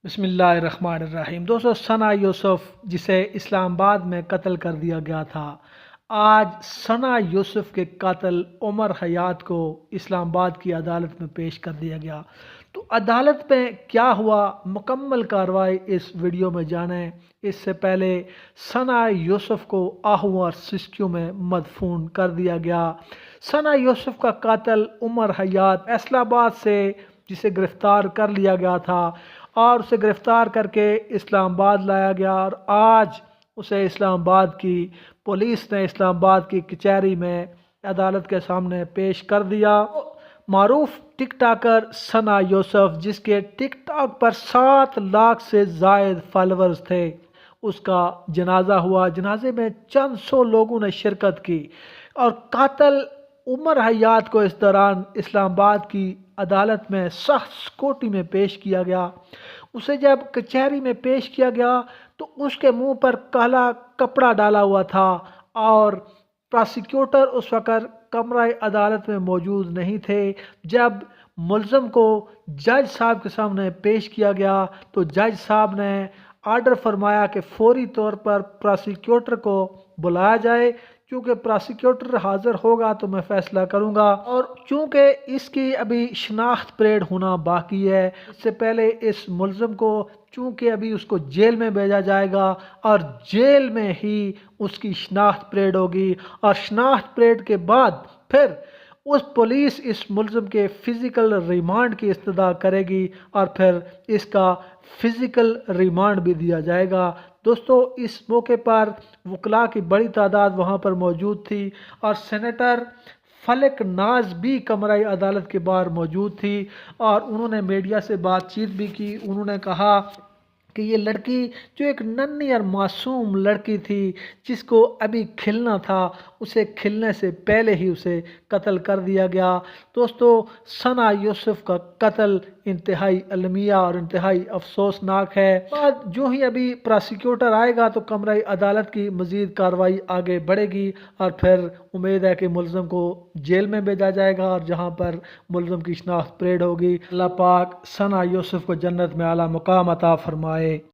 بسم اللہ الرحمن الرحیم۔ دوستو، ثنا یوسف جسے اسلام آباد میں قتل کر دیا گیا تھا، آج ثنا یوسف کے قاتل عمر حیات کو اسلام آباد کی عدالت میں پیش کر دیا گیا۔ تو عدالت میں کیا ہوا، مکمل کارروائی اس ویڈیو میں جانیں۔ اس سے پہلے ثنا یوسف کو آہو اور سسکیوں میں مدفون کر دیا گیا۔ ثنا یوسف کا قاتل عمر حیات فیصل آباد سے جسے گرفتار کر لیا گیا تھا اور اسے گرفتار کر کے اسلام آباد لایا گیا، اور آج اسے اسلام آباد کی پولیس نے اسلام آباد کی کچہری میں عدالت کے سامنے پیش کر دیا۔ معروف ٹک ٹاکر ثنا یوسف، جس کے ٹک ٹاک پر 7 لاکھ سے زائد فالورز تھے، اس کا جنازہ ہوا۔ جنازے میں چند سو لوگوں نے شرکت کی اور قاتل عمر حیات کو اس دوران اسلام آباد کی عدالت میں سخت سکیورٹی میں پیش کیا گیا۔ اسے جب کچہری میں پیش کیا گیا تو اس کے منہ پر کالا کپڑا ڈالا ہوا تھا، اور پراسیکیوٹر اس وقت کمرہ عدالت میں موجود نہیں تھے۔ جب ملزم کو جج صاحب کے سامنے پیش کیا گیا تو جج صاحب نے آرڈر فرمایا کہ فوری طور پر پراسیکیوٹر کو بلایا جائے، کیونکہ پراسیکیوٹر حاضر ہوگا تو میں فیصلہ کروں گا، اور چونکہ اس کی ابھی شناخت پریڈ ہونا باقی ہے، اس سے پہلے اس ملزم کو چونکہ ابھی اس کو جیل میں بھیجا جائے گا اور جیل میں ہی اس کی شناخت پریڈ ہوگی، اور شناخت پریڈ کے بعد پھر پولیس اس ملزم کے فزیکل ریمانڈ کی استدعا کرے گی، اور پھر اس کا فزیکل ریمانڈ بھی دیا جائے گا۔ دوستو، اس موقع پر وکلاء کی بڑی تعداد وہاں پر موجود تھی، اور سینیٹر فلک ناز بھی کمرہ عدالت کے باہر موجود تھی، اور انہوں نے میڈیا سے بات چیت بھی کی۔ انہوں نے کہا کہ یہ لڑکی جو ایک ننھی اور معصوم لڑکی تھی، جس کو ابھی کھلنا تھا، اسے کھلنے سے پہلے ہی اسے قتل کر دیا گیا۔ دوستو، ثنا یوسف کا قتل انتہائی المیہ اور انتہائی افسوسناک ہے۔ بعد جو ہی ابھی پراسیکیوٹر آئے گا تو کمرہ عدالت کی مزید کارروائی آگے بڑھے گی، اور پھر امید ہے کہ ملزم کو جیل میں بھیجا جائے گا، اور جہاں پر ملزم کی شناخت پریڈ ہوگی۔ اللہ پاک ثنا یوسف کو جنت میں اعلیٰ مقام عطا فرمائے۔